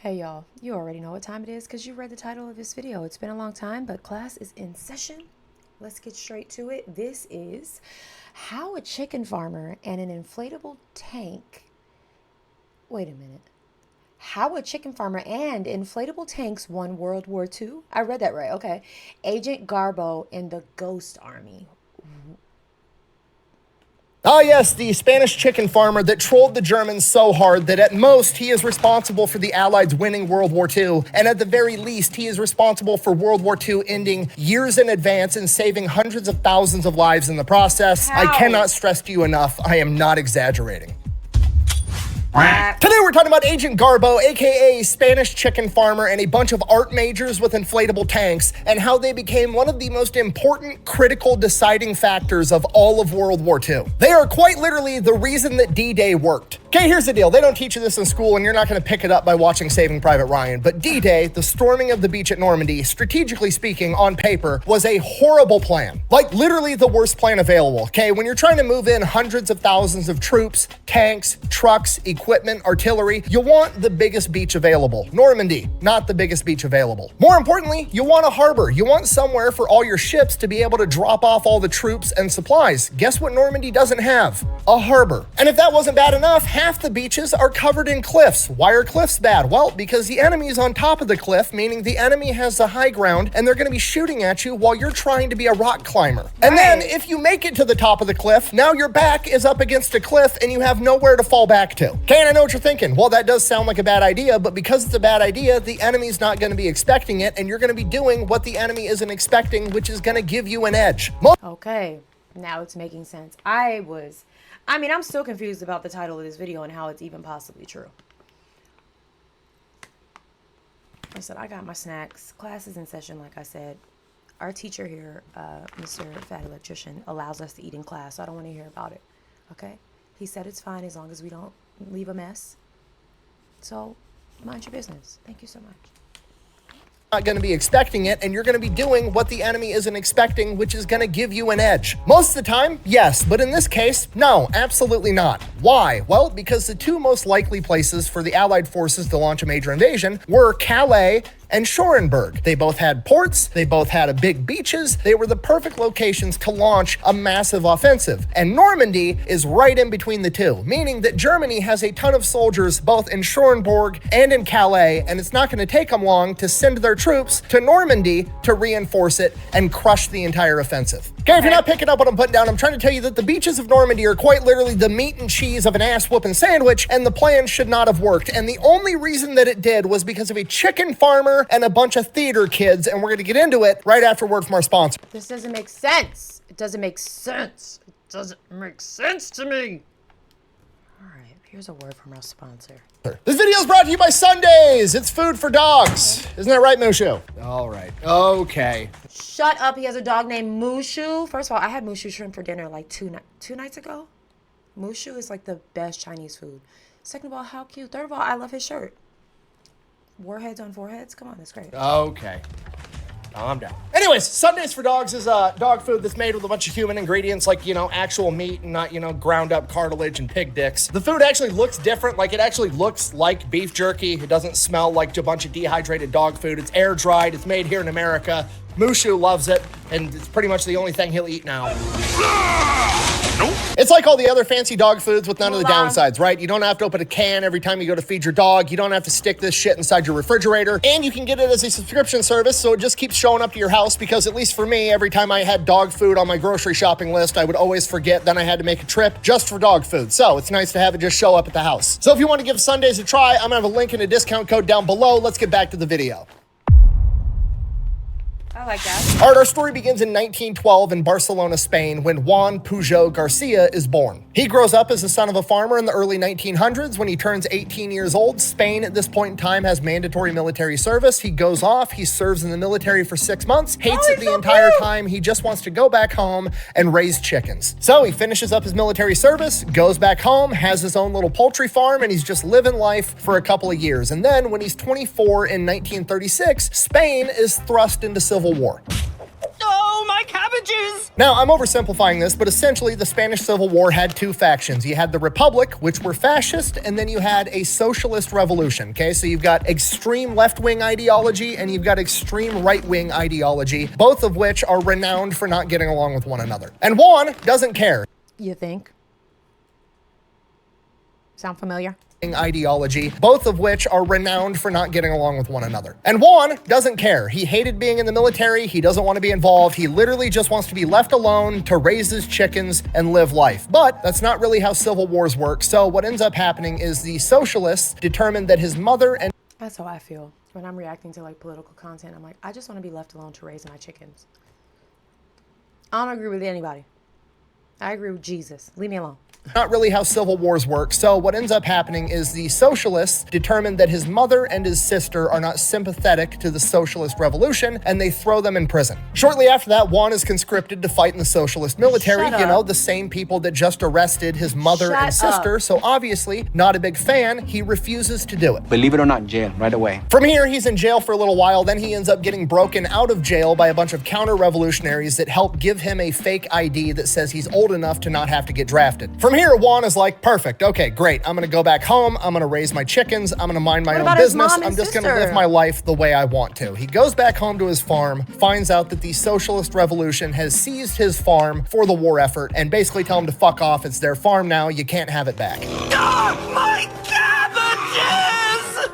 Hey y'all, you already know what time it is because you read the title of this video. It's been a long time, but class is in session. Let's get straight to it. This is how a chicken farmer and an inflatable tank. Wait a minute. How a chicken farmer and inflatable tanks won World War II? I read that right. Okay. Agent Garbo in the Ghost Army. Ah, yes, the Spanish chicken farmer that trolled the Germans so hard that at most he is responsible for the Allies winning World War II, and at the very least he is responsible for World War II ending years in advance and saving hundreds of thousands of lives in the process. How? I cannot stress to you enough, I am not exaggerating. Today we're talking about Agent Garbo, aka Spanish chicken farmer, and a bunch of art majors with inflatable tanks, and how they became one of the most important, critical, deciding factors of all of World War II. They are quite literally the reason that D-Day worked. Okay, here's the deal. They don't teach you this in school, and you're not going to pick it up by watching Saving Private Ryan, but D-Day, the storming of the beach at Normandy, strategically speaking, on paper, was a horrible plan. Like, literally the worst plan available, okay? When you're trying to move in hundreds of thousands of troops, tanks, trucks, equipment, artillery, you want the biggest beach available. Normandy, not the biggest beach available. More importantly, you want a harbor. You want somewhere for all your ships to be able to drop off all the troops and supplies. Guess what Normandy doesn't have? A harbor. And if that wasn't bad enough, half the beaches are covered in cliffs. Why are cliffs bad? Well, because the enemy is on top of the cliff, meaning the enemy has the high ground, and they're going to be shooting at you while you're trying to be a rock climber. And then, if you make it to the top of the cliff, now your back is up against a cliff and you have nowhere to fall back to. Okay, and I know what you're thinking. Well, that does sound like a bad idea, but because it's a bad idea, the enemy's not going to be expecting it, and you're going to be doing what the enemy isn't expecting, which is going to give you an edge. Okay, now it's making sense. I'm still confused about the title of this video and how it's even possibly true. I said, I got my snacks. Class is in session, like I said. Our teacher here, Mr. Fat Electrician, allows us to eat in class, so I don't want to hear about it. Okay? He said it's fine as long as we don't leave a mess. So, mind your business. Thank you so much. Not going to be expecting it, and you're going to be doing what the enemy isn't expecting, which is going to give you an edge. Most of the time, yes, but in this case, no, absolutely not. Why? Well, because the two most likely places for the Allied forces to launch a major invasion were Calais and Schoenberg. They both had ports, they both had big beaches, they were the perfect locations to launch a massive offensive. And Normandy is right in between the two, meaning that Germany has a ton of soldiers both in Schoenberg and in Calais, and it's not going to take them long to send their troops to Normandy to reinforce it and crush the entire offensive. Okay, if you're not picking up what I'm putting down, I'm trying to tell you that the beaches of Normandy are quite literally the meat and cheese of an ass-whooping sandwich, and the plan should not have worked. And the only reason that it did was because of a chicken farmer and a bunch of theater kids, and we're going to get into it right after word from our sponsor. This doesn't make sense. It doesn't make sense. It doesn't make sense to me. All right, here's a word from our sponsor. This video is brought to you by Sundays. It's food for dogs. Isn't that right, Mushu? All right. Okay. Shut up. He has a dog named Mushu. First of all, I had Mushu shrimp for dinner like two nights ago. Mushu is like the best Chinese food. Second of all, how cute. Third of all, I love his shirt. Warheads on foreheads? Come on, that's great. Okay. Calm down. Anyways, Sundays for Dogs is dog food that's made with a bunch of human ingredients like, actual meat and not, ground up cartilage and pig dicks. The food actually looks different. Like, it actually looks like beef jerky. It doesn't smell like a bunch of dehydrated dog food. It's air dried. It's made here in America. Mushu loves it, and it's pretty much the only thing he'll eat now. Nope. It's like all the other fancy dog foods with none of the downsides, right? You don't have to open a can every time you go to feed your dog. You don't have to stick this shit inside your refrigerator. And you can get it as a subscription service, so it just keeps showing up to your house, because at least for me, every time I had dog food on my grocery shopping list, I would always forget. Then I had to make a trip just for dog food. So it's nice to have it just show up at the house. So if you want to give Sundays a try, I'm gonna have a link and a discount code down below. Let's get back to the video. I like that. All right, our story begins in 1912 in Barcelona, Spain, when Juan Pujol Garcia is born. He grows up as the son of a farmer in the early 1900s. When he turns 18 years old, Spain at this point in time has mandatory military service. He goes off, he serves in the military for 6 months, hates it the entire time. He just wants to go back home and raise chickens. So he finishes up his military service, goes back home, has his own little poultry farm, and he's just living life for a couple of years. And then when he's 24 in 1936, Spain is thrust into civil war. Oh my cabbages! Now, I'm oversimplifying this, but essentially the Spanish Civil War had two factions. You had the Republic, which were fascist, and then you had a socialist revolution, okay? So you've got extreme left-wing ideology and you've got extreme right-wing ideology, both of which are renowned for not getting along with one another. And Juan doesn't care. You think? Sound familiar? Ideology, both of which are renowned for not getting along with one another. And Juan doesn't care. He hated being in the military. He doesn't want to be involved. He literally just wants to be left alone to raise his chickens and live life. But that's not really how civil wars work. So what ends up happening is the socialists determined that his mother and That's how I feel when I'm reacting to like political content. I'm like, I just want to be left alone to raise my chickens. I don't agree with anybody. I agree with Jesus. Leave me alone. not really how civil wars work. So what ends up happening is the socialists determine that his mother and his sister are not sympathetic to the socialist revolution, and they throw them in prison. Shortly after that, Juan is conscripted to fight in the socialist military. Shut up. You know, the same people that just arrested his mother and Shut sister. up. So obviously, not a big fan. He refuses to do it. Believe it or not, jail right away. From here, he's in jail for a little while. Then he ends up getting broken out of jail by a bunch of counter-revolutionaries that help give him a fake ID that says he's old enough to not have to get drafted. From here, Juan is like, perfect, okay, great. I'm gonna go back home. I'm gonna raise my chickens. I'm gonna mind my What own about his business. mom and I'm just gonna sister? live my life the way I want to. He goes back home to his farm, finds out that the socialist revolution has seized his farm for the war effort, and basically tell him to fuck off. It's their farm now. You can't have it back. My cabbages!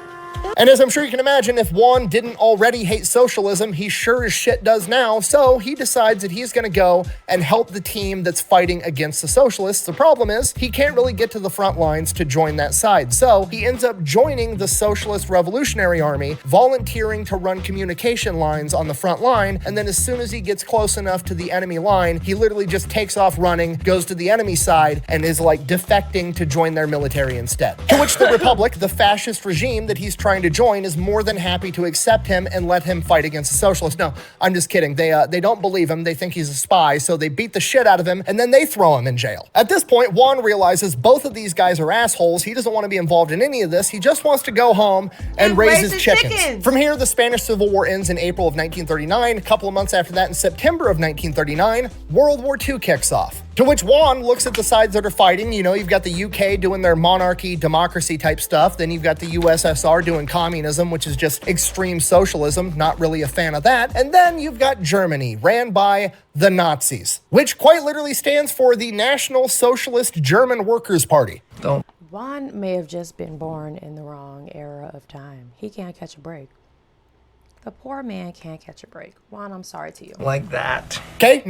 And as I'm sure you can imagine, if Juan didn't already hate socialism, he sure as shit does now. So he decides that he's going to go and help the team that's fighting against the socialists. The problem is he can't really get to the front lines to join that side. So he ends up joining the Socialist Revolutionary Army, volunteering to run communication lines on the front line. And then as soon as he gets close enough to the enemy line, he literally just takes off running, goes to the enemy side, and is like defecting to join their military instead. To which the Republic, the fascist regime that he's trying to join, is more than happy to accept him and let him fight against the socialists. No, I'm just kidding. They don't believe him. They think he's a spy, so they beat the shit out of him and then they throw him in jail. At this point, Juan realizes both of these guys are assholes. He doesn't want to be involved in any of this. He just wants to go home and raise his chickens. From here, the Spanish Civil War ends in April of 1939. A couple of months after that, in September of 1939, World War II kicks off. To which Juan looks at the sides that are fighting. You know, you've got the UK doing their monarchy, democracy type stuff. Then you've got the USSR doing communism, which is just extreme socialism. Not really a fan of that. And then you've got Germany, ran by the Nazis, which quite literally stands for the National Socialist German Workers' Party. Juan may have just been born in the wrong era of time. He can't catch a break. The poor man can't catch a break. Juan, I'm sorry to you. Like that. Okay,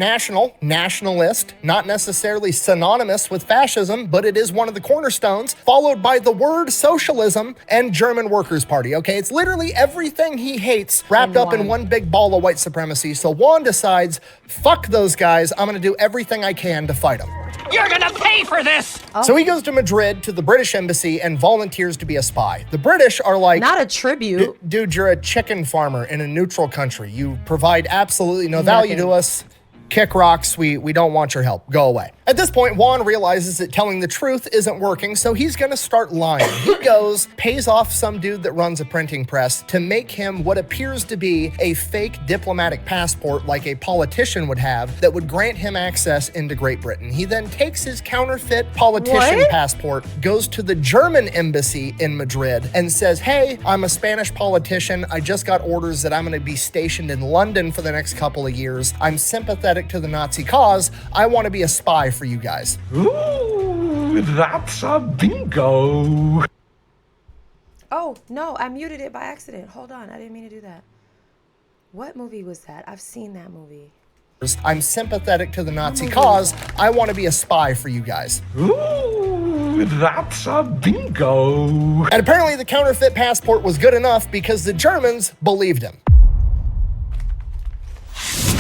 nationalist, not necessarily synonymous with fascism, but it is one of the cornerstones, followed by the word socialism and German Workers' Party, okay? It's literally everything he hates wrapped up in one big ball of white supremacy. So Juan decides, fuck those guys, I'm gonna do everything I can to fight them. You're gonna pay for this! So he goes to Madrid to the British embassy and volunteers to be a spy. The British are like, Not a tribute. dude, you're a chicken farmer in a neutral country. You provide absolutely no value to us. Kick rocks. We don't want your help. Go away. At this point, Juan realizes that telling the truth isn't working, so he's gonna start lying. He goes, pays off some dude that runs a printing press to make him what appears to be a fake diplomatic passport like a politician would have that would grant him access into Great Britain. He then takes his counterfeit politician What? passport, goes to the German embassy in Madrid and says, hey, I'm a Spanish politician. I just got orders that I'm gonna be stationed in London for the next couple of years. I'm sympathetic to the Nazi cause. I wanna be a spy for you guys. Ooh, that's a bingo. Oh, no, I muted it by accident. Hold on, I didn't mean to do that. What movie was that? I've seen that movie. I'm sympathetic to the Nazi cause. I want to be a spy for you guys. Ooh, that's a bingo. And apparently the counterfeit passport was good enough because the Germans believed him.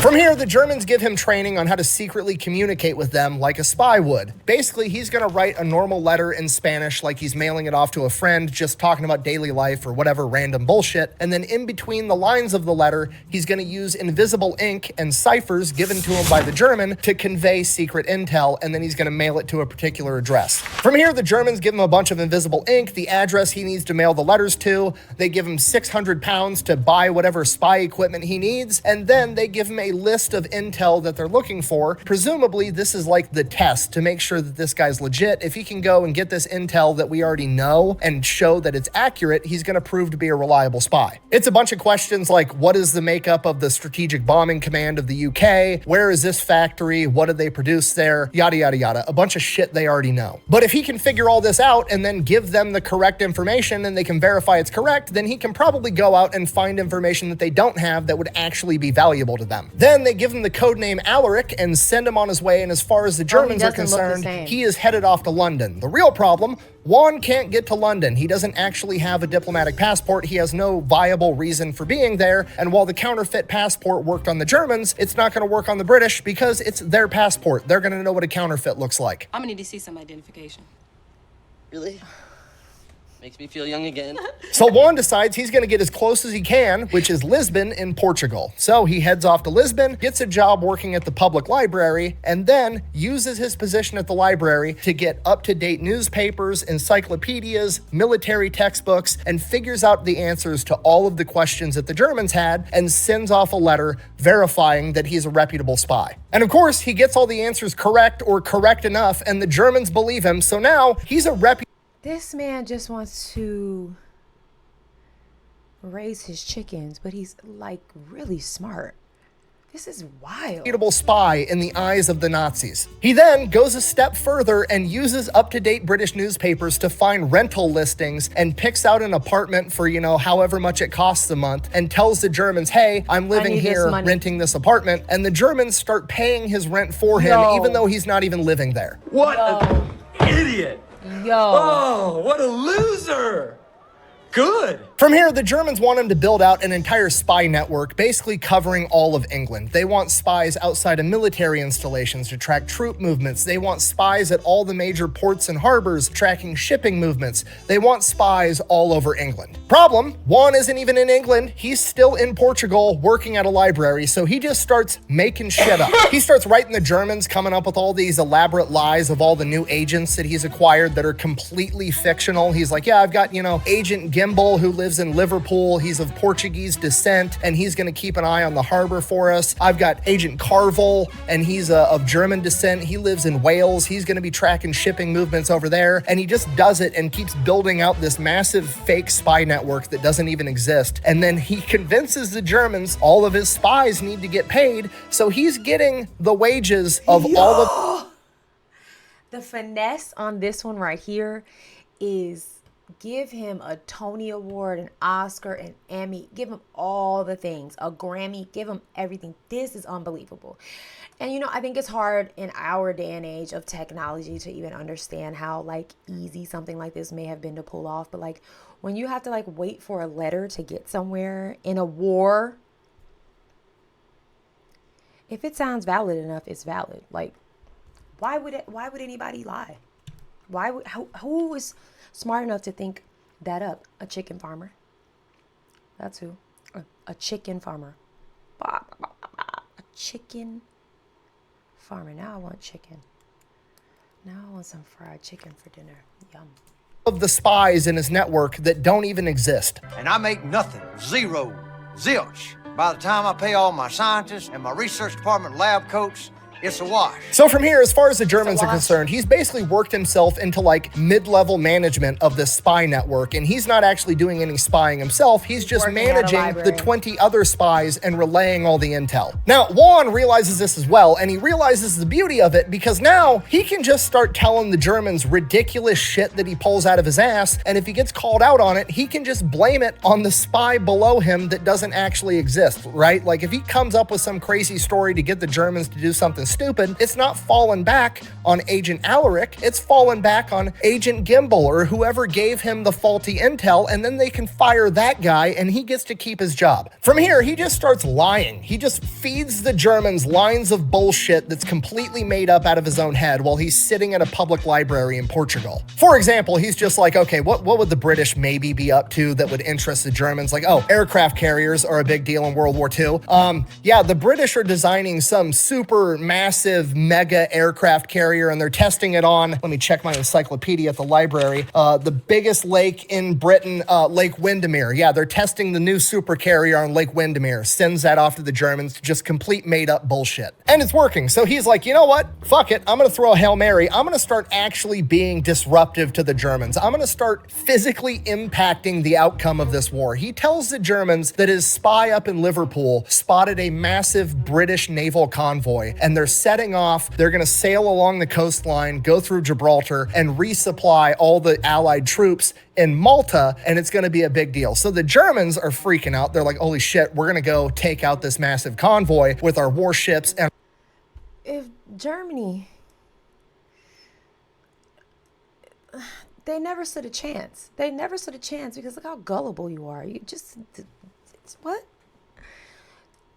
From here, the Germans give him training on how to secretly communicate with them like a spy would. Basically, he's gonna write a normal letter in Spanish like he's mailing it off to a friend, just talking about daily life or whatever random bullshit. And then in between the lines of the letter, he's gonna use invisible ink and ciphers given to him by the German to convey secret intel, and then he's gonna mail it to a particular address. From here, the Germans give him a bunch of invisible ink, the address he needs to mail the letters to. They give him £600 to buy whatever spy equipment he needs, and then they give him a list of intel that they're looking for. Presumably, this is like the test to make sure that this guy's legit. If he can go and get this intel that we already know and show that it's accurate, he's going to prove to be a reliable spy. It's a bunch of questions like, what is the makeup of the Strategic Bombing Command of the UK? Where is this factory? What do they produce there? Yada, yada, yada. A bunch of shit they already know. But if he can figure all this out and then give them the correct information and they can verify it's correct, then he can probably go out and find information that they don't have that would actually be valuable to them. Then they give him the codename Alaric and send him on his way, and as far as the Germans are concerned, he is headed off to London. The real problem, Juan can't get to London. He doesn't actually have a diplomatic passport. He has no viable reason for being there. And while the counterfeit passport worked on the Germans, it's not going to work on the British because it's their passport. They're going to know what a counterfeit looks like. I'm gonna need to see some identification. Really? Makes me feel young again. So Juan decides he's going to get as close as he can, which is Lisbon in Portugal. So he heads off to Lisbon, gets a job working at the public library, and then uses his position at the library to get up-to-date newspapers, encyclopedias, military textbooks, and figures out the answers to all of the questions that the Germans had and sends off a letter verifying that he's a reputable spy. And of course, he gets all the answers correct or correct enough, and the Germans believe him, so now he's a reputable. This man just wants to raise his chickens, but he's like really smart. This is wild. Spy in the eyes of the Nazis. He then goes a step further and uses up-to-date British newspapers to find rental listings and picks out an apartment for, however much it costs a month and tells the Germans, hey, I'm living here renting this apartment. And the Germans start paying his rent for him, even though he's not even living there. What an idiot. Oh, what a loser! Good. From here, the Germans want him to build out an entire spy network, basically covering all of England. They want spies outside of military installations to track troop movements. They want spies at all the major ports and harbors tracking shipping movements. They want spies all over England. Problem, Juan isn't even in England. He's still in Portugal working at a library, so he just starts making shit up. He starts writing the Germans, coming up with all these elaborate lies of all the new agents that he's acquired that are completely fictional. He's like, yeah, I've got, Agent Gimbal, who lives in Liverpool. He's of Portuguese descent, and he's going to keep an eye on the harbor for us. I've got Agent Carvel, and he's of German descent. He lives in Wales. He's going to be tracking shipping movements over there, and he just does it and keeps building out this massive fake spy network that doesn't even exist. And then he convinces the Germans all of his spies need to get paid, so he's getting the wages of all of... The finesse on this one right here is give him a Tony Award, an Oscar, an Emmy, give him all the things, a Grammy, give him everything. This is unbelievable. And I think it's hard in our day and age of technology to even understand how easy something like this may have been to pull off. But when you have to wait for a letter to get somewhere in a war, if it sounds valid enough, it's valid. Why would anybody lie? Who is smart enough to think that up? A chicken farmer. That's who. A chicken farmer. A chicken farmer. Now I want chicken. Now I want some fried chicken for dinner. Yum. Of the spies in his network that don't even exist. And I make nothing. Zero. Zilch. By the time I pay all my scientists and my research department lab coats, it's a wash. So from here, as far as the Germans are concerned, he's basically worked himself into mid-level management of this spy network, and he's not actually doing any spying himself. He's just managing the 20 other spies and relaying all the intel. Now, Juan realizes this as well, and he realizes the beauty of it because now he can just start telling the Germans ridiculous shit that he pulls out of his ass, and if he gets called out on it, he can just blame it on the spy below him that doesn't actually exist, right? If he comes up with some crazy story to get the Germans to do something stupid, it's not falling back on Agent Alaric, it's falling back on Agent Gimbal or whoever gave him the faulty intel, and then they can fire that guy and he gets to keep his job. From here, he just starts lying. He just feeds the Germans lines of bullshit that's completely made up out of his own head while he's sitting at a public library in Portugal. For example, he's just like, okay, what would the British maybe be up to that would interest the Germans? Aircraft carriers are a big deal in World War II. Yeah, the British are designing some super massive massive mega aircraft carrier, and they're testing it on, let me check my encyclopedia at the library, the biggest lake in Britain, Lake Windermere. Yeah, they're testing the new super carrier on Lake Windermere. Sends that off to the Germans, just complete made up bullshit. And it's working. So he's like, you know what? Fuck it. I'm gonna throw a Hail Mary. I'm gonna start actually being disruptive to the Germans. I'm gonna start physically impacting the outcome of this war. He tells the Germans that his spy up in Liverpool spotted a massive British naval convoy, and they're setting off. They're gonna sail along the coastline, go through Gibraltar, and resupply all the Allied troops in Malta, and it's gonna be a big deal. So the Germans are freaking out. They're like, holy shit, we're gonna go take out this massive convoy with our warships. And If Germany, they never stood a chance. They never stood a chance because look how gullible you are. You just, what?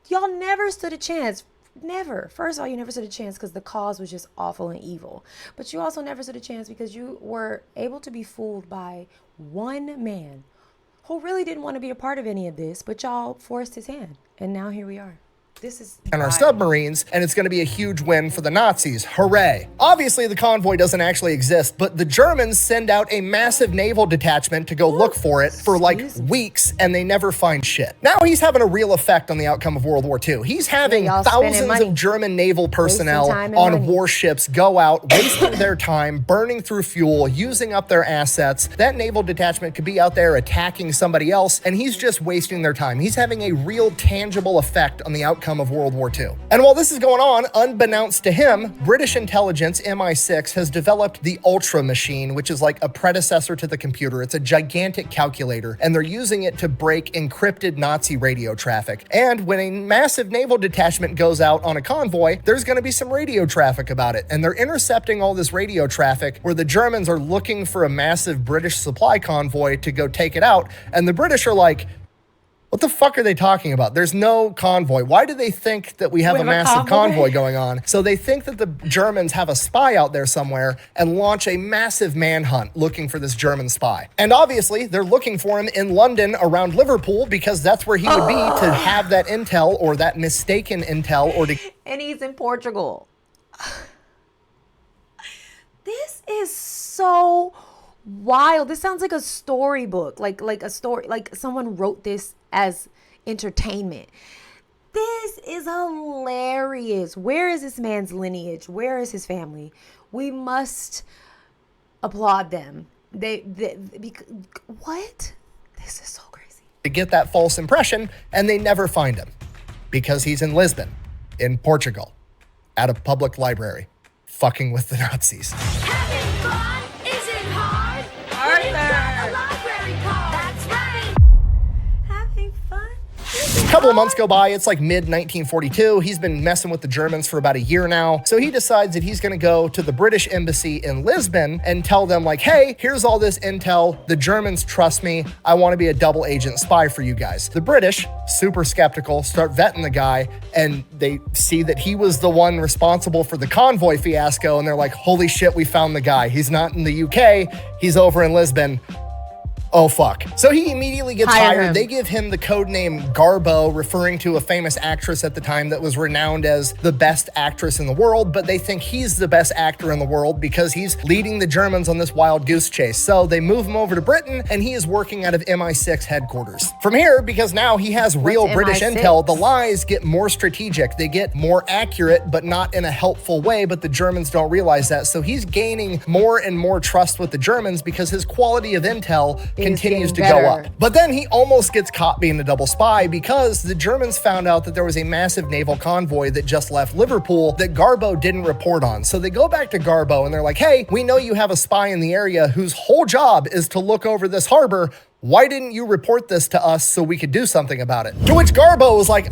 Y'all never stood a chance. Never. First of all, you never stood a chance because the cause was just awful and evil. But you also never stood a chance because you were able to be fooled by one man who really didn't want to be a part of any of this, but y'all forced his hand. And now here we are. This is our wild. submarines, and it's going to be a huge win for the Nazis. Hooray. Obviously, the convoy doesn't actually exist, but the Germans send out a massive naval detachment to go look for it for like weeks, and they never find shit. Now he's having a real effect on the outcome of World War II. He's having thousands of German naval personnel on warships go out, wasting their time, burning through fuel, using up their assets. That naval detachment could be out there attacking somebody else, and he's just wasting their time. He's having a real tangible effect on the outcome of World War II. And while this is going on, unbeknownst to him, British intelligence MI6 has developed the Ultra machine, which is like a predecessor to the computer. It's a gigantic calculator, and they're using it to break encrypted Nazi radio traffic. And when a massive naval detachment goes out on a convoy, there's going to be some radio traffic about it. And they're intercepting all this radio traffic where the Germans are looking for a massive British supply convoy to go take it out. And the British are like, what the fuck are they talking about? There's no convoy. Why do they think that we have a massive convoy going on? So they think that the Germans have a spy out there somewhere and launch a massive manhunt looking for this German spy. And obviously, they're looking for him in London around Liverpool because that's where he would be to have that intel or that mistaken intel or to... And he's in Portugal. This is so wild. This sounds like a storybook, like a story, like someone wrote this as entertainment. This is hilarious. Where is this man's lineage? Where is his family? We must applaud them. What? This is so crazy. To get that false impression, and they never find him because he's in Lisbon, in Portugal, at a public library, fucking with the Nazis. Having fun isn't hard. When you've got a library card. That's right. Having fun. A couple of months go by, it's like mid-1942. He's been messing with the Germans for about a year now. So he decides that he's gonna go to the British embassy in Lisbon and tell them like, hey, here's all this intel. The Germans trust me. I wanna be a double agent spy for you guys. The British, super skeptical, start vetting the guy, and they see that he was the one responsible for the convoy fiasco, and they're like, holy shit, we found the guy. He's not in the UK, he's over in Lisbon. Oh, fuck. So he immediately gets hired. They give him the code name Garbo, referring to a famous actress at the time that was renowned as the best actress in the world, but they think he's the best actor in the world because he's leading the Germans on this wild goose chase. So they move him over to Britain, and he is working out of MI6 headquarters. From here, because now he has real British intel, the lies get more strategic. They get more accurate, but not in a helpful way, but the Germans don't realize that. So he's gaining more and more trust with the Germans because his quality of intel continues to go up. But then he almost gets caught being a double spy because the Germans found out that there was a massive naval convoy that just left Liverpool that Garbo didn't report on. So they go back to Garbo and they're like, hey, we know you have a spy in the area whose whole job is to look over this harbor. Why didn't you report this to us so we could do something about it? To which Garbo was like,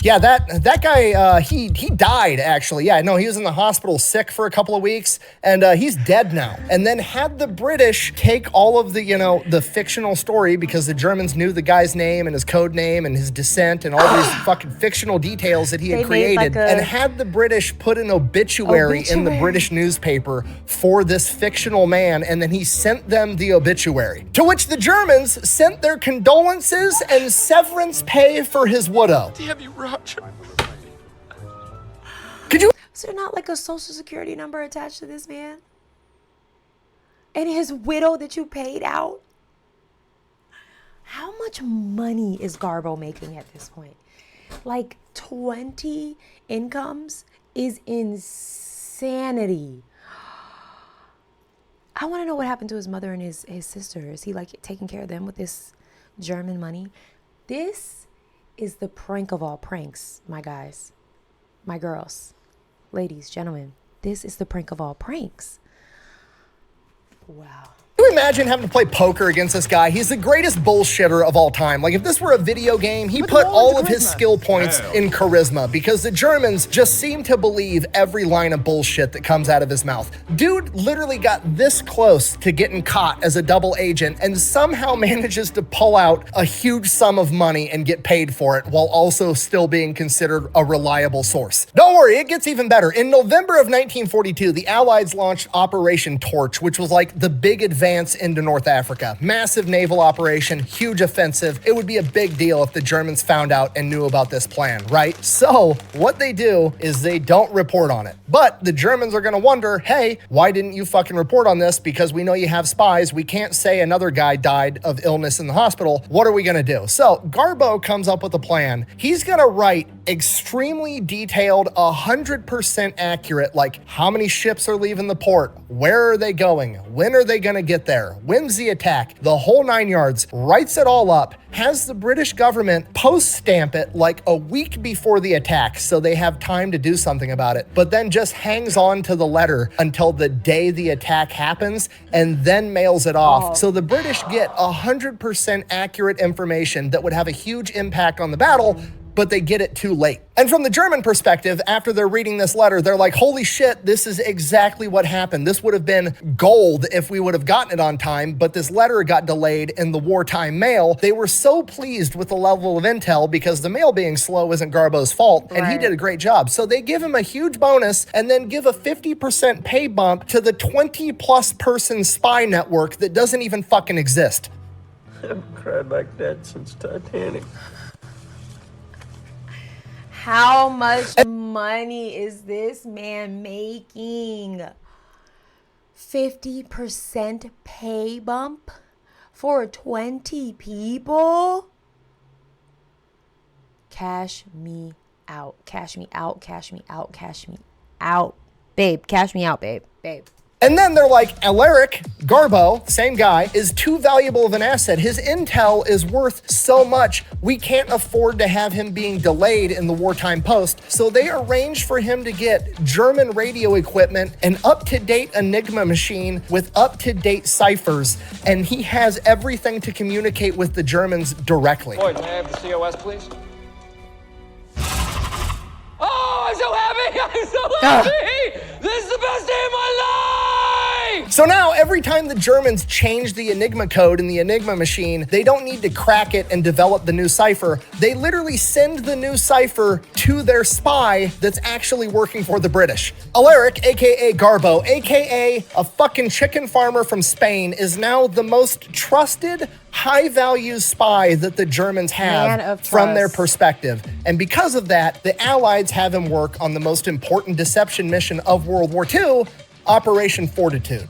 yeah, that guy, he died, actually. Yeah, no, he was in the hospital sick for a couple of weeks, and he's dead now. And then had the British take all of the, the fictional story, because the Germans knew the guy's name and his code name and his descent and all these fucking fictional details that he had created, and had the British put an obituary in the British newspaper for this fictional man, and then he sent them the obituary. To which the Germans sent their condolences and severance pay for his widow. Damn you, Roger. Is there not like a social security number attached to this man? And his widow that you paid out? How much money is Garbo making at this point? Like 20 incomes is insanity. I want to know what happened to his mother and his sister. Is he like taking care of them with this German money? This is the prank of all pranks, my guys, my girls, ladies, gentlemen. This is the prank of all pranks. Wow. Can you imagine having to play poker against this guy? He's the greatest bullshitter of all time. Like, if this were a video game, he put all of his skill points in charisma, because the Germans just seem to believe every line of bullshit that comes out of his mouth. Dude literally got this close to getting caught as a double agent and somehow manages to pull out a huge sum of money and get paid for it while also still being considered a reliable source. Don't worry, it gets even better. In November of 1942, the Allies launched Operation Torch, which was like the big advance into North Africa. Massive naval operation, huge offensive. It would be a big deal if the Germans found out and knew about this plan, right? So what they do is they don't report on it. But the Germans are gonna wonder, hey, why didn't you fucking report on this? Because we know you have spies. We can't say another guy died of illness in the hospital. What are we gonna do? So Garbo comes up with a plan. He's gonna write extremely detailed, 100% accurate, like how many ships are leaving the port, where are they going, when are they gonna get there, when's the attack, the whole 9 yards, writes it all up, has the British government post-stamp it like a week before the attack so they have time to do something about it, but then just hangs on to the letter until the day the attack happens and then mails it off. So the British get 100% accurate information that would have a huge impact on the battle, but they get it too late. And from the German perspective, after they're reading this letter, they're like, holy shit, this is exactly what happened. This would have been gold if we would have gotten it on time, but this letter got delayed in the wartime mail. They were so pleased with the level of intel because the mail being slow isn't Garbo's fault, and he did a great job. So they give him a huge bonus and then give a 50% pay bump to the 20+ person spy network that doesn't even fucking exist. I haven't cried like that since Titanic. How much money is this man making? 50% pay bump for 20 people? Cash me out. Cash me out. Cash me out. Cash me out. Babe, cash me out, babe. Babe. And then they're like, Alaric, Garbo, same guy, is too valuable of an asset. His intel is worth so much, we can't afford to have him being delayed in the wartime post. So they arrange for him to get German radio equipment, an up-to-date Enigma machine with up-to-date ciphers, and he has everything to communicate with the Germans directly. Boyd, may I have the COS, please? Oh, I'm so happy! I'm so happy! This is the best day of my life! So now, every time the Germans change the Enigma code in the Enigma machine, they don't need to crack it and develop the new cipher. They literally send the new cipher to their spy that's actually working for the British. Alaric, aka Garbo, aka a fucking chicken farmer from Spain, is now the most trusted, high-value spy that the Germans have from their perspective. And because of that, the Allies have him work on the most important deception mission of World War II, Operation Fortitude.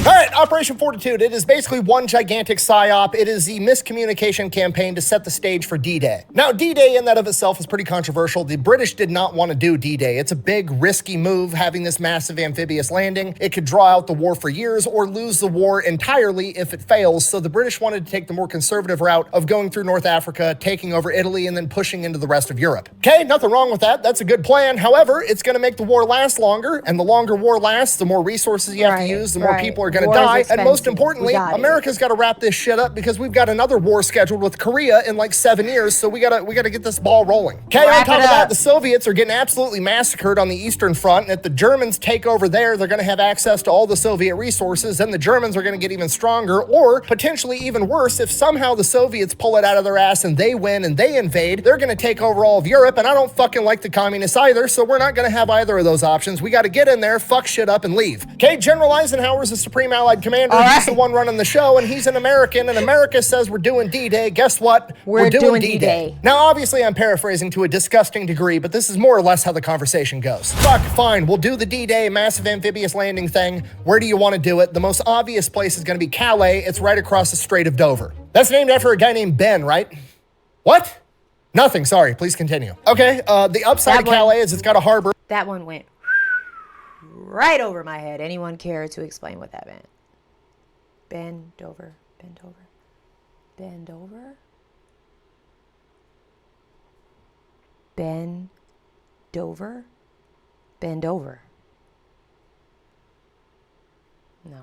All right, Operation Fortitude, it is basically one gigantic psyop. It is the miscommunication campaign to set the stage for D-Day. Now, D-Day in that of itself is pretty controversial. The British did not want to do D-Day. It's a big, risky move, having this massive amphibious landing. It could draw out the war for years or lose the war entirely if it fails, so the British wanted to take the more conservative route of going through North Africa, taking over Italy, and then pushing into the rest of Europe. Okay, nothing wrong with that. That's a good plan. However, it's going to make the war last longer, and the longer war lasts, the more resources you have to use, the more people are going to die. And most importantly, America's got to wrap this shit up because we've got another war scheduled with Korea in like 7 years. So we gotta get this ball rolling. Okay, on top of that, the Soviets are getting absolutely massacred on the Eastern Front. And if the Germans take over there, they're gonna have access to all the Soviet resources. Then the Germans are gonna get even stronger, or potentially even worse, if somehow the Soviets pull it out of their ass and they win and they invade, they're gonna take over all of Europe. And I don't fucking like the communists either. So we're not gonna have either of those options. We gotta get in there, fuck shit up, and leave. Okay, General Eisenhower's the supreme Supreme Allied Commander. He's the one running the show, and he's an American, and America says we're doing D-Day. Guess what? We're doing D-Day. D-Day. Now, obviously, I'm paraphrasing to a disgusting degree, but this is more or less how the conversation goes. Fuck, fine, we'll do the D-Day massive amphibious landing thing. Where do you want to do it? The most obvious place is going to be Calais. It's right across the Strait of Dover. That's named after a guy named Ben, right? What? Nothing, sorry, please continue. Okay, the upside of Calais is it's got a harbor. That one went right over my head. Anyone care to explain what that meant? Bend over, bend over, bend over, bend over, bend over. No.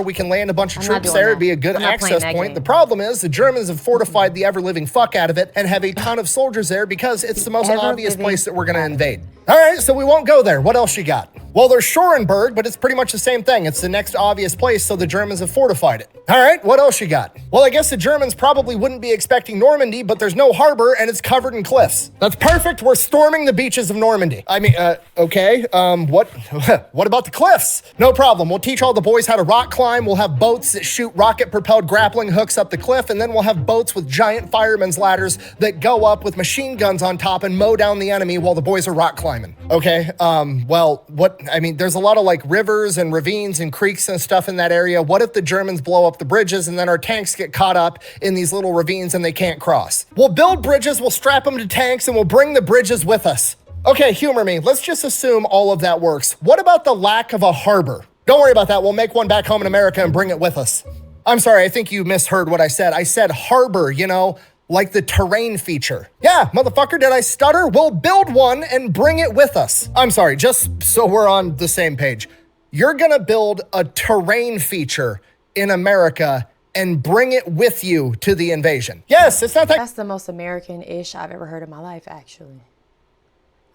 We can land a bunch of I'm not troops doing there. that. It'd be a good I'm not playing access that point. game. The problem is the Germans have fortified the ever-living fuck out of it and have a ton of soldiers there because it's the most obvious ever-living place that we're going to invade. All right, so we won't go there. What else you got? Well, there's Schorenberg, but it's pretty much the same thing. It's the next obvious place, so the Germans have fortified it. All right, what else you got? Well, I guess the Germans probably wouldn't be expecting Normandy, but there's no harbor and it's covered in cliffs. That's perfect. We're storming the beaches of Normandy. I mean, okay, what about the cliffs? No problem. We'll teach all the boys how to rock climb. We'll have boats that shoot rocket-propelled grappling hooks up the cliff, and then we'll have boats with giant firemen's ladders that go up with machine guns on top and mow down the enemy while the boys are rock climbing. Okay, there's a lot of like rivers and ravines and creeks and stuff in that area. What if the Germans blow up the bridges and then our tanks get caught up in these little ravines and they can't cross? We'll build bridges, we'll strap them to tanks, and we'll bring the bridges with us. Okay, humor me. Let's just assume all of that works. What about the lack of a harbor? Don't worry about that. We'll make one back home in America and bring it with us. I'm sorry, I think you misheard what I said. I said harbor, you know, like the terrain feature. Yeah, motherfucker, did I stutter? We'll build one and bring it with us. I'm sorry, just so we're on the same page. You're gonna build a terrain feature in America and bring it with you to the invasion. Yes, it's not that. That's the most American-ish I've ever heard in my life, actually.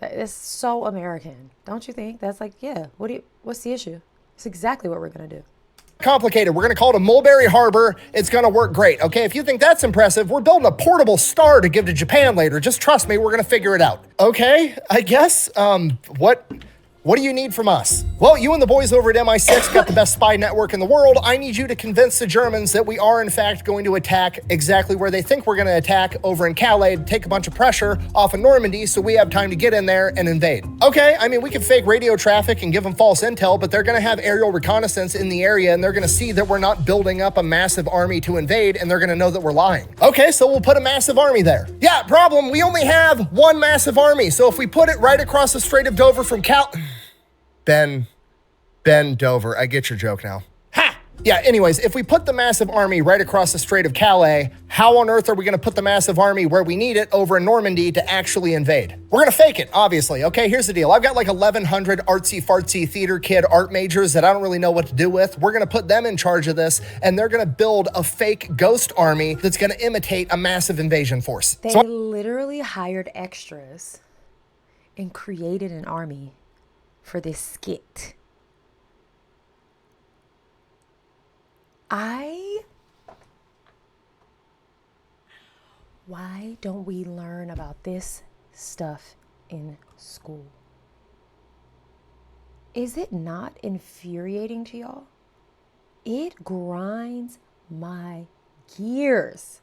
It's so American, don't you think? That's like, yeah, what's the issue? It's exactly what we're gonna do. Complicated. We're gonna call it a Mulberry Harbor. It's gonna work great. Okay, if you think that's impressive, we're building a portable star to give to Japan later. Just trust me, we're gonna figure it out. Okay, I guess, what do you need from us? Well, you and the boys over at MI6 got the best spy network in the world. I need you to convince the Germans that we are in fact going to attack exactly where they think we're gonna attack over in Calais to take a bunch of pressure off of Normandy so we have time to get in there and invade. Okay, I mean, we can fake radio traffic and give them false intel, but they're gonna have aerial reconnaissance in the area and they're gonna see that we're not building up a massive army to invade and they're gonna know that we're lying. Okay, so we'll put a massive army there. Yeah, problem, we only have one massive army. So if we put it right across the Strait of Dover from Ben Dover. I get your joke now. Ha! Yeah, anyways, if we put the massive army right across the Strait of Calais, how on earth are we going to put the massive army where we need it over in Normandy to actually invade? We're going to fake it, obviously. Okay, here's the deal. I've got like 1,100 artsy-fartsy theater kid art majors that I don't really know what to do with. We're going to put them in charge of this, and they're going to build a fake ghost army that's going to imitate a massive invasion force. They literally hired extras and created an army for this skit. Why don't we learn about this stuff in school? Is it not infuriating to y'all? It grinds my gears.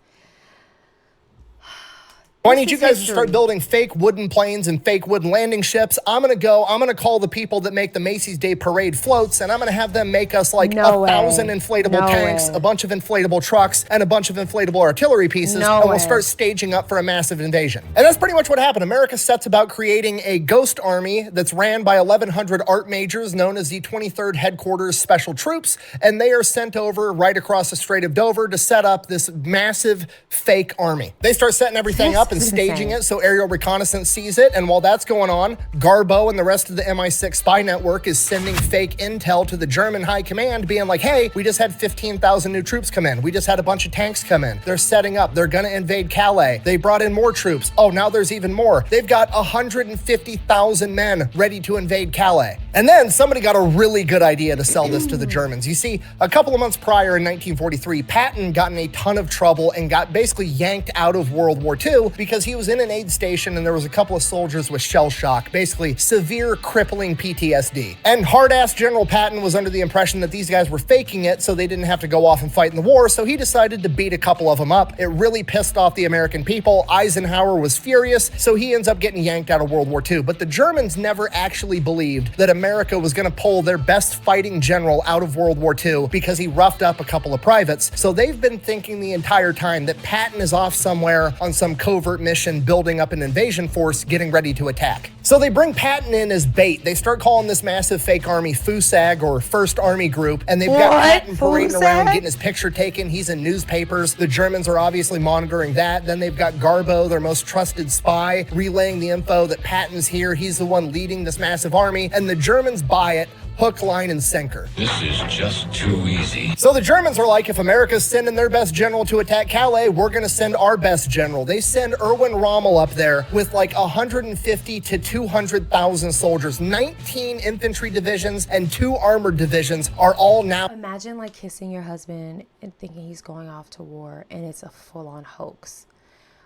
I need you guys to start building fake wooden planes and fake wooden landing ships. I'm gonna call the people that make the Macy's Day Parade floats, and I'm gonna have them make us like 1,000 inflatable tanks, a bunch of inflatable trucks, and a bunch of inflatable artillery pieces, and we'll start staging up for a massive invasion. And that's pretty much what happened. America sets about creating a ghost army that's ran by 1,100 art majors known as the 23rd Headquarters Special Troops, and they are sent over right across the Strait of Dover to set up this massive fake army. They start setting everything up and staging it so aerial reconnaissance sees it, and while that's going on, Garbo and the rest of the MI6 spy network is sending fake intel to the German high command being like, hey, we just had 15,000 new troops come in. We just had a bunch of tanks come in. They're setting up. They're gonna invade Calais. They brought in more troops. Oh, now there's even more. They've got 150,000 men ready to invade Calais. And then somebody got a really good idea to sell this to the Germans. You see, a couple of months prior in 1943, Patton got in a ton of trouble and got basically yanked out of World War II because he was in an aid station and there was a couple of soldiers with shell shock, basically severe crippling PTSD. And hard-ass General Patton was under the impression that these guys were faking it so they didn't have to go off and fight in the war, so he decided to beat a couple of them up. It really pissed off the American people. Eisenhower was furious, so he ends up getting yanked out of World War II. But the Germans never actually believed that America was going to pull their best fighting general out of World War II because he roughed up a couple of privates. So they've been thinking the entire time that Patton is off somewhere on some covert mission building up an invasion force getting ready to attack. So they bring Patton in as bait. They start calling this massive fake army FUSAG, or First Army Group, and they've got Patton parading around getting his picture taken. He's in newspapers. The Germans are obviously monitoring that. Then they've got Garbo, their most trusted spy, relaying the info that Patton's here. He's the one leading this massive army, and the Germans buy it. Hook, line, and sinker. This is just too easy. So the Germans are like, if America's sending their best general to attack Calais, we're gonna send our best general. They send Erwin Rommel up there with like 150 to 200,000 soldiers. 19 infantry divisions and 2 armored divisions are all now. Imagine like kissing your husband and thinking he's going off to war and it's a full-on hoax.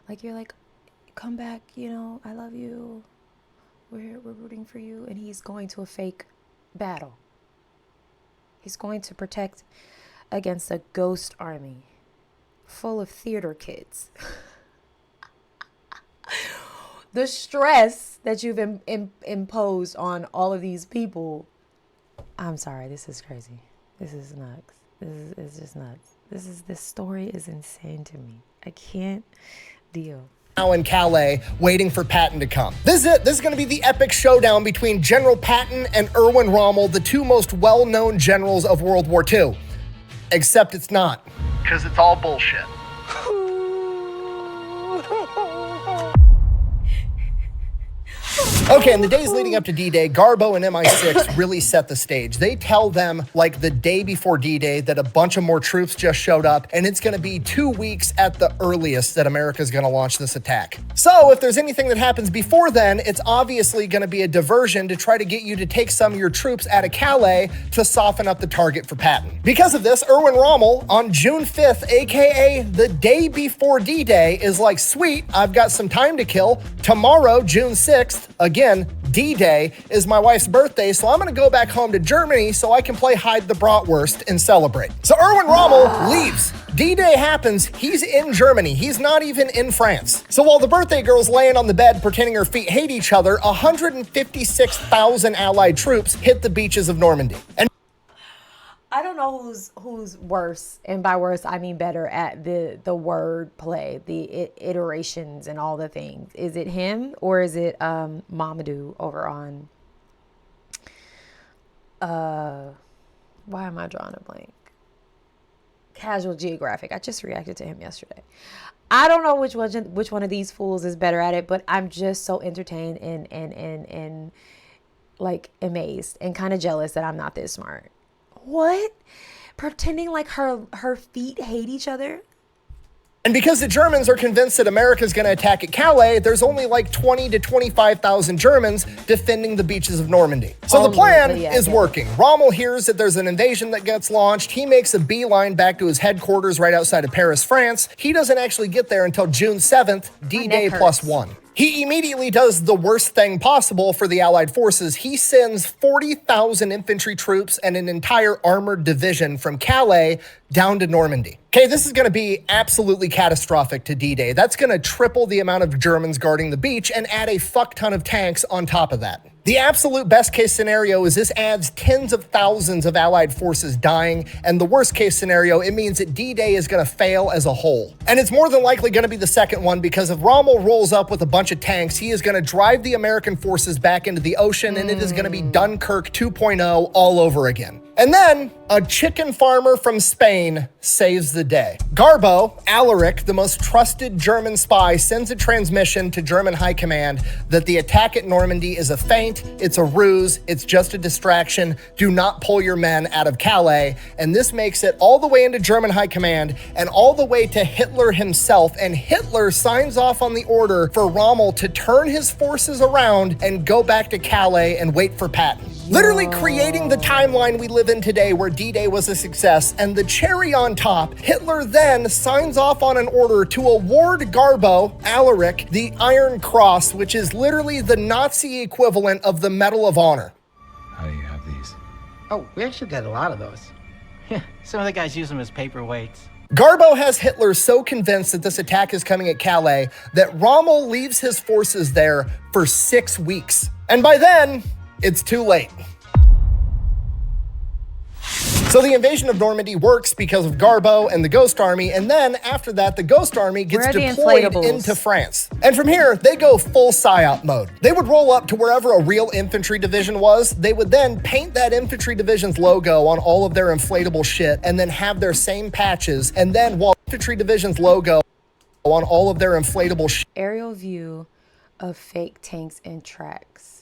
Like you're like, come back, you know, I love you. We're rooting for you. And he's going to a fake battle. He's going to protect against a ghost army full of theater kids. The stress that you've imposed on all of these people. I'm sorry, this is crazy. This is nuts. This is just nuts. This story is insane to me. I can't deal. Now in Calais, waiting for Patton to come. This is it. This is going to be the epic showdown between General Patton and Erwin Rommel, the 2 most well-known generals of World War II. Except it's not. Because it's all bullshit. Okay, in the days leading up to D-Day, Garbo and MI6 really set the stage. They tell them, like the day before D-Day, that a bunch of more troops just showed up, and it's going to be 2 weeks at the earliest that America's going to launch this attack. So if there's anything that happens before then, it's obviously going to be a diversion to try to get you to take some of your troops out of Calais to soften up the target for Patton. Because of this, Erwin Rommel, on June 5th, aka the day before D-Day, is like, sweet, I've got some time to kill. Tomorrow, June 6th, again, D-Day, is my wife's birthday, so I'm gonna go back home to Germany so I can play hide the bratwurst and celebrate. So Erwin Rommel leaves. D-Day happens, he's in Germany. He's not even in France. So while the birthday girl's laying on the bed pretending her feet hate each other, 156,000 Allied troops hit the beaches of Normandy. And I don't know who's worse, and by worse I mean better, at the word play, the iterations and all the things. Is it him or is it Mamadou over on why am I drawing a blank? Casual Geographic. I just reacted to him yesterday. I don't know which one of these fools is better at it, but I'm just so entertained and like amazed and kind of jealous that I'm not this smart. What? Pretending like her feet hate each other? And because the Germans are convinced that America's going to attack at Calais, there's only like 20 to 25,000 Germans defending the beaches of Normandy. So the plan is working. Rommel hears that there's an invasion that gets launched. He makes a beeline back to his headquarters right outside of Paris, France. He doesn't actually get there until June 7th, D-Day +1. He immediately does the worst thing possible for the Allied forces. He sends 40,000 infantry troops and an entire armored division from Calais down to Normandy. Okay, this is going to be absolutely catastrophic to D-Day. That's going to triple the amount of Germans guarding the beach and add a fuck ton of tanks on top of that. The absolute best case scenario is this adds tens of thousands of Allied forces dying, and the worst case scenario, it means that D-Day is going to fail as a whole. And it's more than likely going to be the second one, because if Rommel rolls up with a bunch of tanks, he is going to drive the American forces back into the ocean, and it is going to be Dunkirk 2.0 all over again. And then a chicken farmer from Spain saves the day. Garbo, Alaric, the most trusted German spy, sends a transmission to German high command that the attack at Normandy is a feint, it's a ruse, it's just a distraction. Do not pull your men out of Calais. And this makes it all the way into German high command and all the way to Hitler himself. And Hitler signs off on the order for Rommel to turn his forces around and go back to Calais and wait for Patton. literally creating the timeline we live in today where D-Day was a success. And the cherry on top, Hitler then signs off on an order to award Garbo, Alaric, the Iron Cross, which is literally the Nazi equivalent of the Medal of Honor. How do you have these? Oh, we actually got a lot of those. Some of the guys use them as paperweights. Garbo has Hitler so convinced that this attack is coming at Calais that Rommel leaves his forces there for 6 weeks. And by then, it's too late. So the invasion of Normandy works because of Garbo and the Ghost Army, and then after that, the Ghost Army gets deployed into France. And from here, they go full PSYOP mode. They would roll up to wherever a real infantry division was. They would then paint that infantry division's logo on all of their inflatable shit, and then have their same patches, and then while infantry division's logo on all of their inflatable shit. Aerial view of fake tanks and tracks.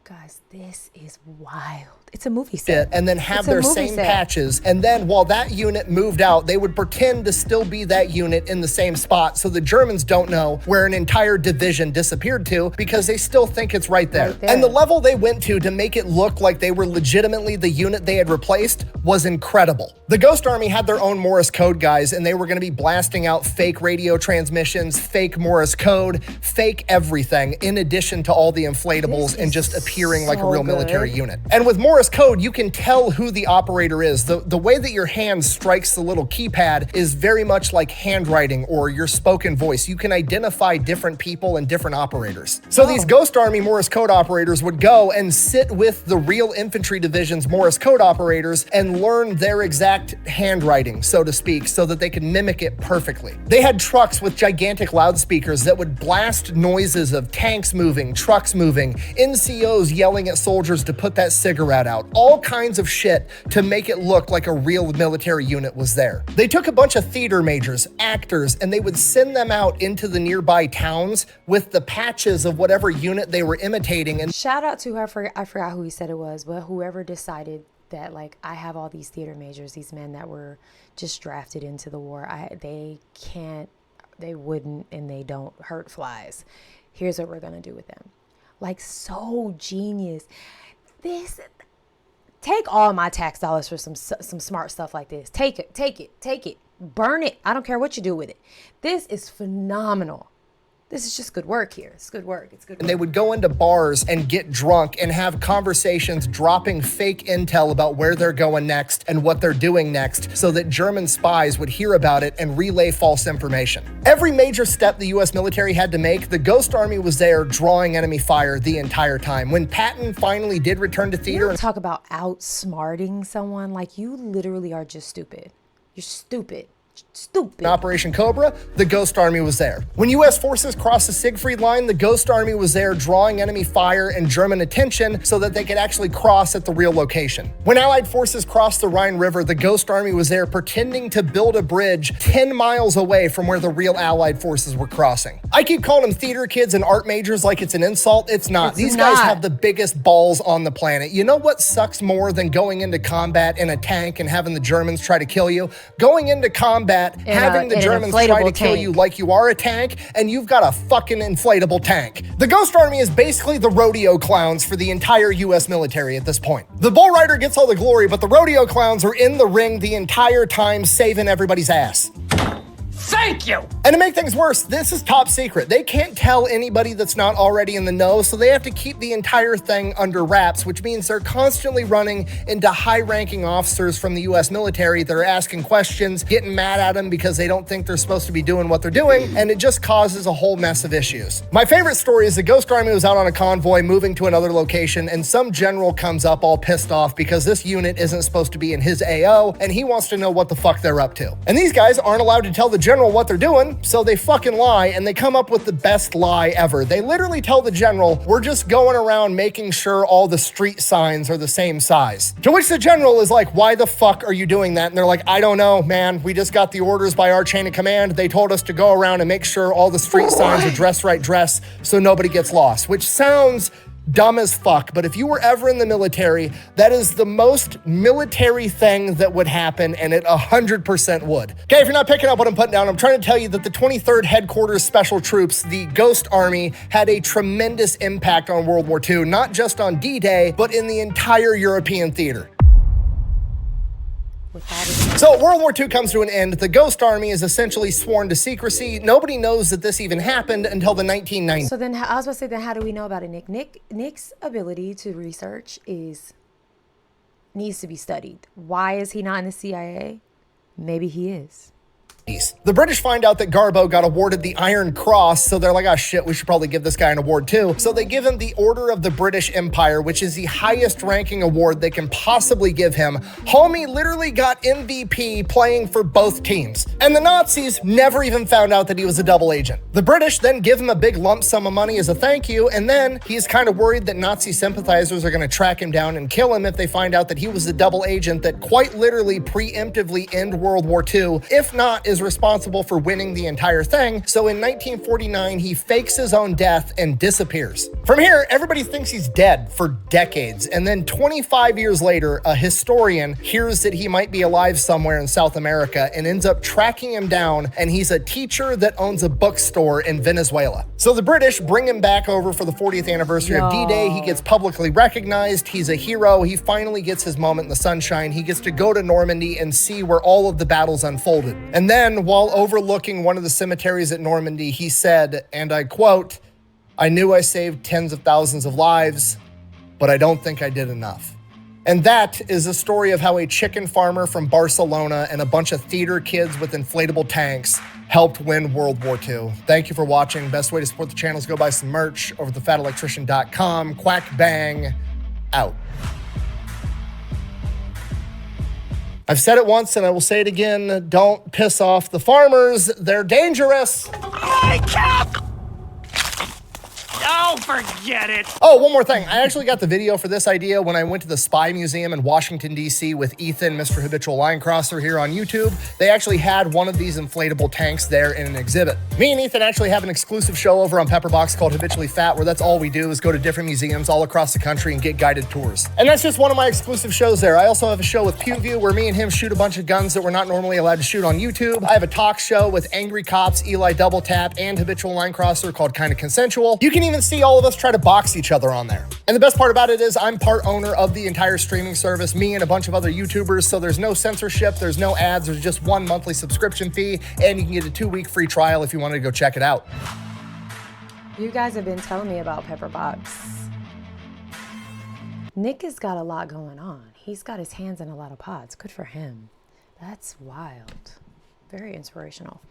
Guys, this is wild. It's a movie set. And then have their same patches. And then while that unit moved out, they would pretend to still be that unit in the same spot. So the Germans don't know where an entire division disappeared to because they still think it's right there. And the level they went to make it look like they were legitimately the unit they had replaced was incredible. The Ghost Army had their own Morse code guys, and they were going to be blasting out fake radio transmissions, fake Morse code, fake everything, in addition to all the inflatables and just appearing like a real military unit. And with Morse code, you can tell who the operator is. The way that your hand strikes the little keypad is very much like handwriting or your spoken voice. You can identify different people and different operators. So these Ghost Army Morse code operators would go and sit with the real infantry division's Morse code operators and learn their exact handwriting, so to speak, so that they could mimic it perfectly. They had trucks with gigantic loudspeakers that would blast noises of tanks moving, trucks moving, NCOs yelling at soldiers to put that cigarette out, all kinds of shit to make it look like a real military unit was there. They took a bunch of theater majors, actors, and they would send them out into the nearby towns with the patches of whatever unit they were imitating. And shout out to her, I forgot who he said it was, but whoever decided that, like, I have all these theater majors, these men that were just drafted into the war. They wouldn't, and they don't hurt flies. Here's what we're gonna do with them. Like, so genius. Take all my tax dollars for some smart stuff like this. Take it, burn it. I don't care what you do with it. This is phenomenal. This is just good work here. It's good work. It's good work. And they would go into bars and get drunk and have conversations dropping fake intel about where they're going next and what they're doing next so that German spies would hear about it and relay false information. Every major step the US military had to make, the Ghost Army was there drawing enemy fire the entire time. When Patton finally did return to theater and talk about outsmarting someone, like, you literally are just stupid. You're stupid. Stupid. In Operation Cobra, the Ghost Army was there. When US forces crossed the Siegfried Line, the Ghost Army was there drawing enemy fire and German attention so that they could actually cross at the real location. When Allied forces crossed the Rhine River, the Ghost Army was there pretending to build a bridge 10 miles away from where the real Allied forces were crossing. I keep calling them theater kids and art majors like it's an insult. It's not. These guys have the biggest balls on the planet. You know what sucks more than going into combat in a tank and having the Germans try to kill you? Going into combat, having the Germans try to kill you like you are a tank, and you've got a fucking inflatable tank. The Ghost Army is basically the rodeo clowns for the entire US military at this point. The Bull Rider gets all the glory, but the rodeo clowns are in the ring the entire time saving everybody's ass. Thank you! And to make things worse, this is top secret. They can't tell anybody that's not already in the know, so they have to keep the entire thing under wraps, which means they're constantly running into high-ranking officers from the US military that are asking questions, getting mad at them because they don't think they're supposed to be doing what they're doing, and it just causes a whole mess of issues. My favorite story is the Ghost Army was out on a convoy moving to another location, and some general comes up all pissed off because this unit isn't supposed to be in his AO, and he wants to know what the fuck they're up to. And these guys aren't allowed to tell the general what they're doing, so they fucking lie, and they come up with the best lie ever. They literally tell the general, we're just going around making sure all the street signs are the same size. To which the general is like, why the fuck are you doing that? And they're like, I don't know, man. We just got the orders by our chain of command. They told us to go around and make sure all the street signs are dress right dress so nobody gets lost, which sounds dumb as fuck, but if you were ever in the military, that is the most military thing that would happen, and it 100% would. Okay, if you're not picking up what I'm putting down, I'm trying to tell you that the 23rd Headquarters Special Troops, the Ghost Army, had a tremendous impact on World War II, not just on D-Day, but in the entire European theater. So World War II comes to an end. The Ghost Army is essentially sworn to secrecy. Nobody knows that this even happened until the 1990s. So then I was about to say, then how do we know about it, Nick? Nick's ability to research needs to be studied. Why is he not in the CIA? Maybe he is. The British find out that Garbo got awarded the Iron Cross, so they're like, oh shit, we should probably give this guy an award too. So they give him the Order of the British Empire, which is the highest ranking award they can possibly give him. Homie literally got MVP playing for both teams. And the Nazis never even found out that he was a double agent. The British then give him a big lump sum of money as a thank you, and then he's kind of worried that Nazi sympathizers are gonna track him down and kill him if they find out that he was a double agent that quite literally preemptively end World War II, if not is responsible for winning the entire thing. So in 1949, he fakes his own death and disappears. From here, everybody thinks he's dead for decades. And then 25 years later, a historian hears that he might be alive somewhere in South America and ends up tracking him down. And he's a teacher that owns a bookstore in Venezuela. So the British bring him back over for the 40th anniversary of D-Day. He gets publicly recognized. He's a hero. He finally gets his moment in the sunshine. He gets to go to Normandy and see where all of the battles unfolded. And then while overlooking one of the cemeteries at Normandy, he said, and I quote, "I knew I saved tens of thousands of lives, but I don't think I did enough." And that is a story of how a chicken farmer from Barcelona and a bunch of theater kids with inflatable tanks helped win World War II. Thank you for watching. Best way to support the channel is go buy some merch over at thefatelectrician.com. Quack bang, out. I've said it once and I will say it again. Don't piss off the farmers. They're dangerous. My cap! Oh, forget it. Oh, one more thing. I actually got the video for this idea when I went to the Spy Museum in Washington, D.C. with Ethan, Mr. Habitual Line Crosser here on YouTube. They actually had one of these inflatable tanks there in an exhibit. Me and Ethan actually have an exclusive show over on Pepperbox called Habitually Fat, where that's all we do is go to different museums all across the country and get guided tours. And that's just one of my exclusive shows there. I also have a show with PewView where me and him shoot a bunch of guns that we're not normally allowed to shoot on YouTube. I have a talk show with Angry Cops, Eli Double Tap, and Habitual Line Crosser called Kinda Consensual. You can even see all of us try to box each other on there. And the best part about it is I'm part owner of the entire streaming service, me and a bunch of other YouTubers, so there's no censorship, there's no ads, there's just one monthly subscription fee, and you can get a 2-week free trial if you wanted to go check it out. You guys have been telling me about Pepperbox. Nick has got a lot going on. He's got his hands in a lot of pots. Good for him. That's wild. Very inspirational.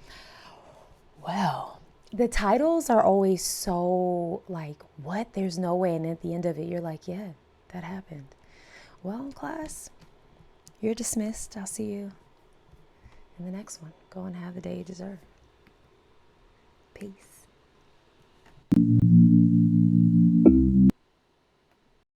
Well, the titles are always so like, what? There's no way. And at the end of it, you're like, yeah, that happened. Well, class, you're dismissed. I'll see you in the next one. Go and have the day you deserve. Peace.